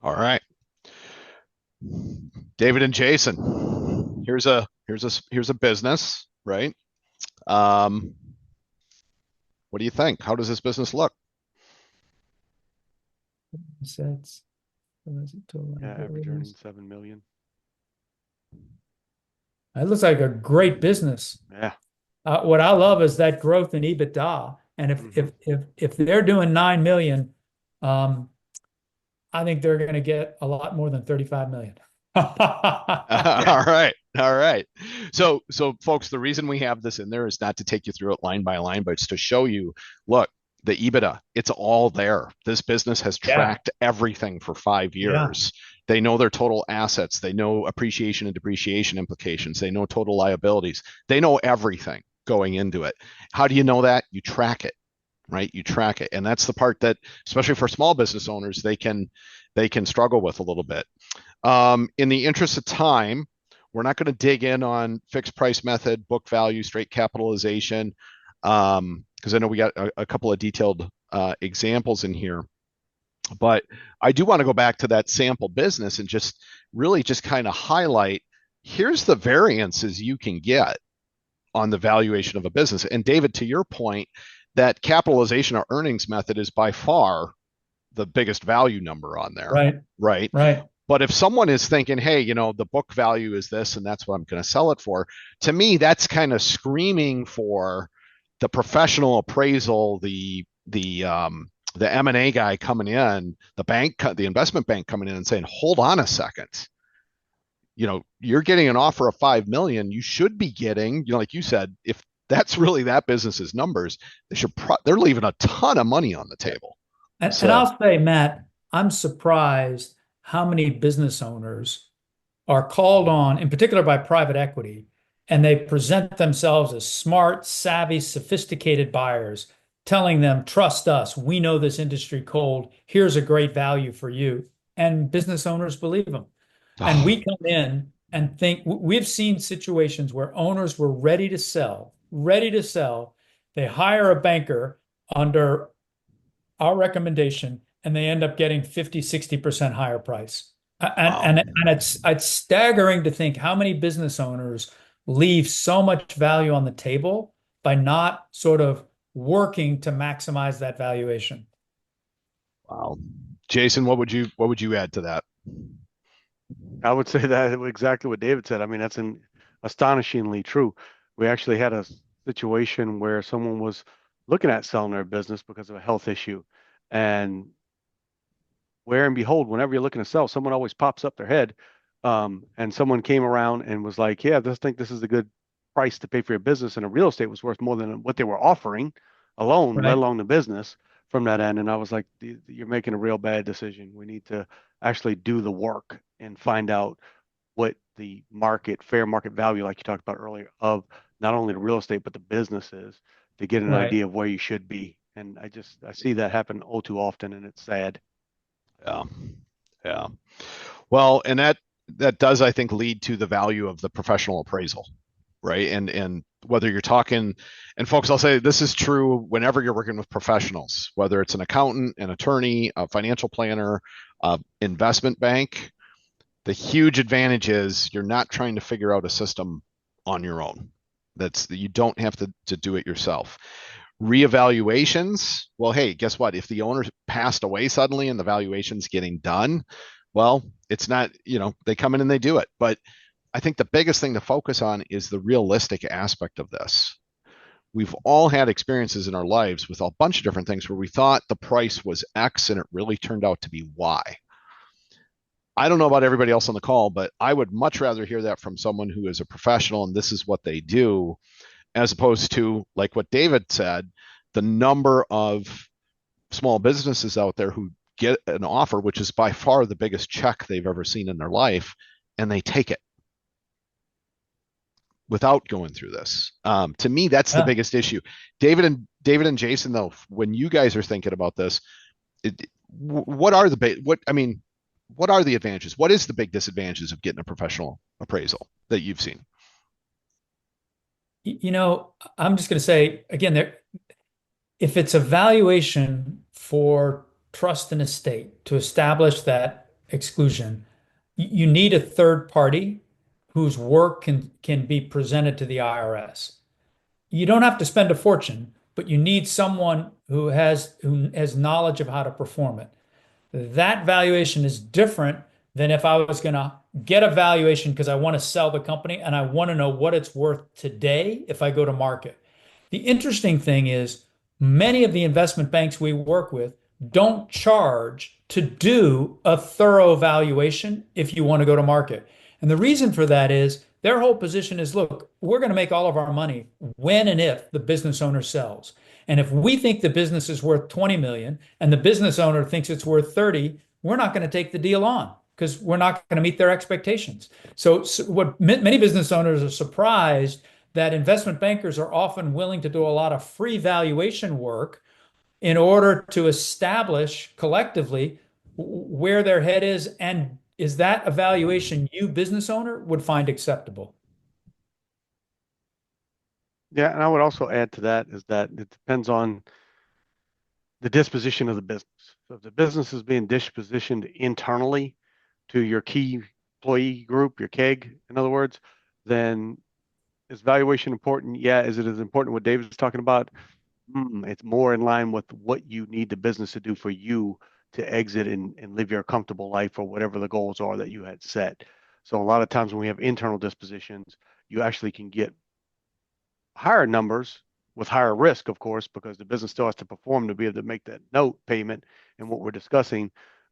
All right. David and Jason, here's a business, right? What do you think? How does this business look?
Assets.
Average earnings 7 million.
It looks like a great business.
Yeah.
What I love is that growth in EBITDA. And if they're doing 9 million, I think they're going to get a lot more than 35 million.
All right. All right. So folks, the reason we have this in there is not to take you through it line by line, but it's to show you, look, the EBITDA, it's all there. This business has tracked everything for 5 years. They know their total assets. They know appreciation and depreciation implications. They know total liabilities. They know everything going into it. How do you know that? You track it, right? You track it. And that's the part that, especially for small business owners, they can struggle with a little bit. In the interest of time, we're not going to dig in on fixed price method, book value, straight capitalization, because I know we got a couple of detailed examples in here. But I do want to go back to that sample business and just kind of highlight, here's the variances you can get on the valuation of a business. And David, to your point, that capitalization or earnings method is by far the biggest value number on there. Right. But if someone is thinking, hey, the book value is this and that's what I'm going to sell it for, to me, that's kind of screaming for the professional appraisal, the M&A guy coming in, the investment bank coming in and saying, hold on a second. You're getting an offer of 5 million. You should be getting, like you said, if that's really that business's numbers, they're leaving a ton of money on the table.
And I'll say, Matt, I'm surprised how many business owners are called on, in particular by private equity, and they present themselves as smart, savvy, sophisticated buyers, telling them, trust us, we know this industry cold, here's a great value for you. And business owners believe them. And we come in and think, we've seen situations where owners were ready to sell. They hire a banker under our recommendation, and they end up getting 50-60% higher price. And it's staggering to think how many business owners leave so much value on the table by not sort of working to maximize that valuation.
Wow. Jason, what would you add to that?
I would say that exactly what David said. I mean, that's astonishingly true. We actually had a situation where someone was looking at selling their business because of a health issue. And where and behold, whenever you're looking to sell, someone always pops up their head. And someone came around and was like, yeah, I think this is a good price to pay for your business. And a real estate was worth more than what they were offering alone, let alone the business from that end. And I was like, you're making a real bad decision. We need to actually do the work and find out what the fair market value, like you talked about earlier, of not only the real estate, but the business is, to get an idea of where you should be. And I see that happen all too often, and it's sad.
Yeah. Well, and that does, I think, lead to the value of the professional appraisal, right? And whether you're talking, and folks, I'll say this is true whenever you're working with professionals, whether it's an accountant, an attorney, a financial planner, investment bank, the huge advantage is you're not trying to figure out a system on your own. You don't have to do it yourself. Reevaluations, well, hey, guess what? If the owner passed away suddenly and the valuation's getting done, Well, it's not, they come in and they do it. But I think the biggest thing to focus on is the realistic aspect of this. We've all had experiences in our lives with a bunch of different things where we thought the price was X and it really turned out to be Y. I don't know about everybody else on the call, but I would much rather hear that from someone who is a professional and this is what they do, as opposed to, like what David said, the number of small businesses out there who get an offer, which is by far the biggest check they've ever seen in their life, and they take it without going through this. To me, that's the
Yeah.
biggest issue. David and Jason, though, when you guys are thinking about this, what are what are the advantages? What is the big disadvantages of getting a professional appraisal that you've seen?
I'm just going to say again, if it's a valuation for trust and estate to establish that exclusion, you need a third party whose work can be presented to the IRS. You don't have to spend a fortune, but you need someone who has knowledge of how to perform it. That valuation is different than if I was going to get a valuation because I want to sell the company and I want to know what it's worth today if I go to market. The interesting thing is many of the investment banks we work with don't charge to do a thorough valuation if you want to go to market. And the reason for that is their whole position is, look, we're going to make all of our money when and if the business owner sells. And if we think the business is worth 20 million and the business owner thinks it's worth 30, we're not going to take the deal on because we're not going to meet their expectations. So what many business owners are surprised that investment bankers are often willing to do a lot of free valuation work in order to establish collectively where their head is, and is that a valuation you, business owner, would find acceptable?
Yeah, and I would also add to that is that it depends on the disposition of the business. So if the business is being dispositioned internally to your key employee group, your KEG, in other words, then is valuation important? Yeah. Is it as important what David's talking about? It's more in line with what you need the business to do for you to exit and live your comfortable life or whatever the goals are that you had set. So a lot of times when we have internal dispositions, you actually can get higher numbers with higher risk, of course, because the business still has to perform to be able to make that note payment and what we're discussing.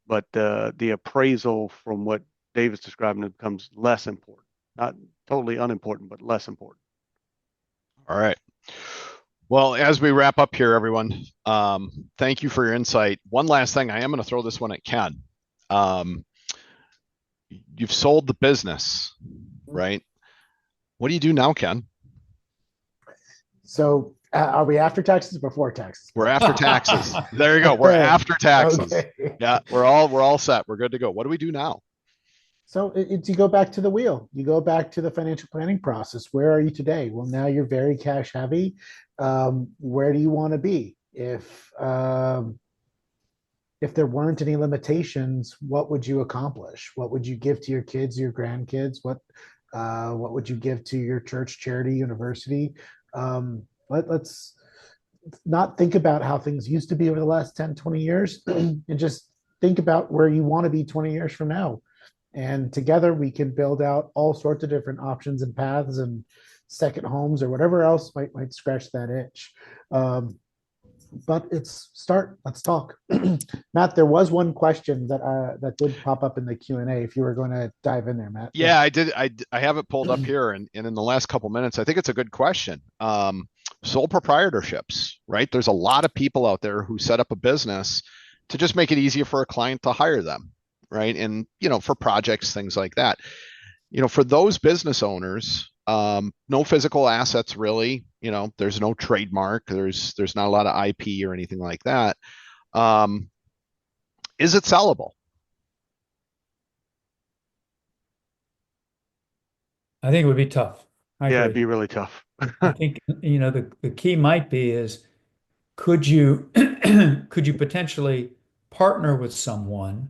But the appraisal from what David's describing becomes less important, not totally unimportant, but less important.
All right. Well, as we wrap up here, everyone, thank you for your insight. One last thing, I am going to throw this one at Ken. You've sold the business, right? What do you do now, Ken?
So are we after taxes, before taxes?
We're after taxes. There you go. We're after taxes.
Okay.
Yeah, we're all set. We're good to go. What do we do now?
So you go back to the wheel. You go back to the financial planning process. Where are you today? Well, now you're very cash heavy. Where do you want to be? If there weren't any limitations, what would you accomplish? What would you give to your kids, your grandkids? What would you give to your church, charity, university? Let's not think about how things used to be over the last 10, 20 years and just think about where you want to be 20 years from now. And together we can build out all sorts of different options and paths and second homes or whatever else might scratch that itch. But let's talk. Matt, there was one question that did pop up in the Q&A if you were going to dive in there, Matt.
Yeah, I did. I have it pulled up here, and in the last couple minutes, I think it's a good question. Sole proprietorships, right? There's a lot of people out there who set up a business to just make it easier for a client to hire them, right? And for projects, things like that. For those business owners, no physical assets really. There's no trademark. There's not a lot of IP or anything like that. Is it sellable?
I think it would be tough. I
Yeah, it'd
agree.
be really tough.
I think, the key might be is could you could you potentially partner with someone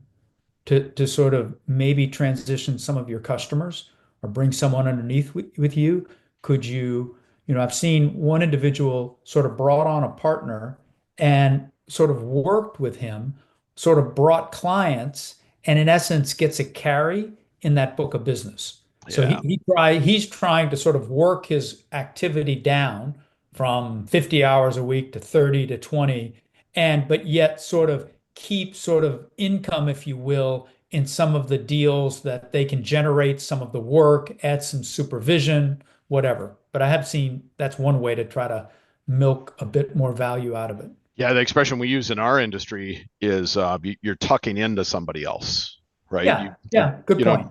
to sort of maybe transition some of your customers or bring someone underneath with you? Could you, I've seen one individual sort of brought on a partner and sort of worked with him, sort of brought clients and in essence gets a carry in that book of business. So
Yeah.
he's trying to sort of work his activity down from 50 hours a week to 30 to 20, and but yet sort of keep sort of income, if you will, in some of the deals that they can generate some of the work, add some supervision, whatever. But I have seen that's one way to try to milk a bit more value out of it.
Yeah, the expression we use in our industry is you're tucking into somebody else, right?
Yeah, yeah, good
you know,
point.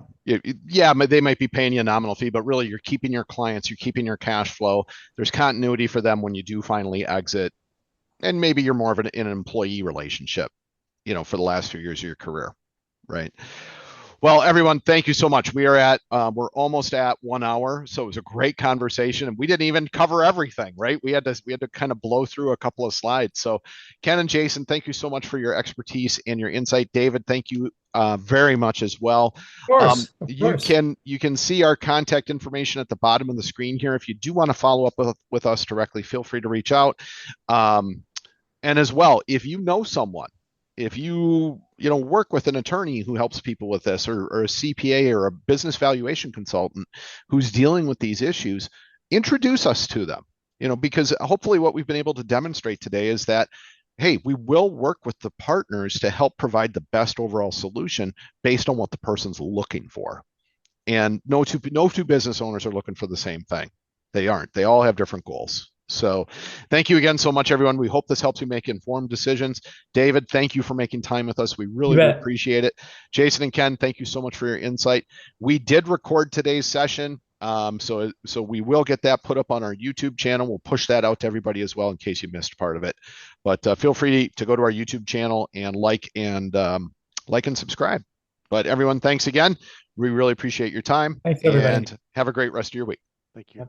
yeah, they might be paying you a nominal fee, but really you're keeping your clients, you're keeping your cash flow. There's continuity for them when you do finally exit, and maybe you're more of an employee relationship, for the last few years of your career, right? Well, everyone, thank you so much. We're almost at 1 hour, so it was a great conversation, and we didn't even cover everything, right? We had to kind of blow through a couple of slides. So, Ken and Jason, thank you so much for your expertise and your insight. David, thank you very much as well.
Of course, of
You
course.
can see our contact information at the bottom of the screen here. If you do want to follow up with us directly, feel free to reach out. And as well, if you know someone, if you work with an attorney who helps people with this, or a CPA or a business valuation consultant who's dealing with these issues, introduce us to them. Because hopefully what we've been able to demonstrate today is that, hey, we will work with the partners to help provide the best overall solution based on what the person's looking for. And no two business owners are looking for the same thing. They aren't. They all have different goals. So thank you again so much, everyone. We hope this helps you make informed decisions. David, thank you for making time with us. We
You
really do
bet.
appreciate it. Jason and Ken, thank you so much for your insight. We did record today's session. So we will get that put up on our YouTube channel. We'll push that out to everybody as well in case you missed part of it. But feel free to go to our YouTube channel and like and subscribe. But everyone, thanks again. We really appreciate your time,
Thanks, everybody.
and have a great rest of your week.
Thank you.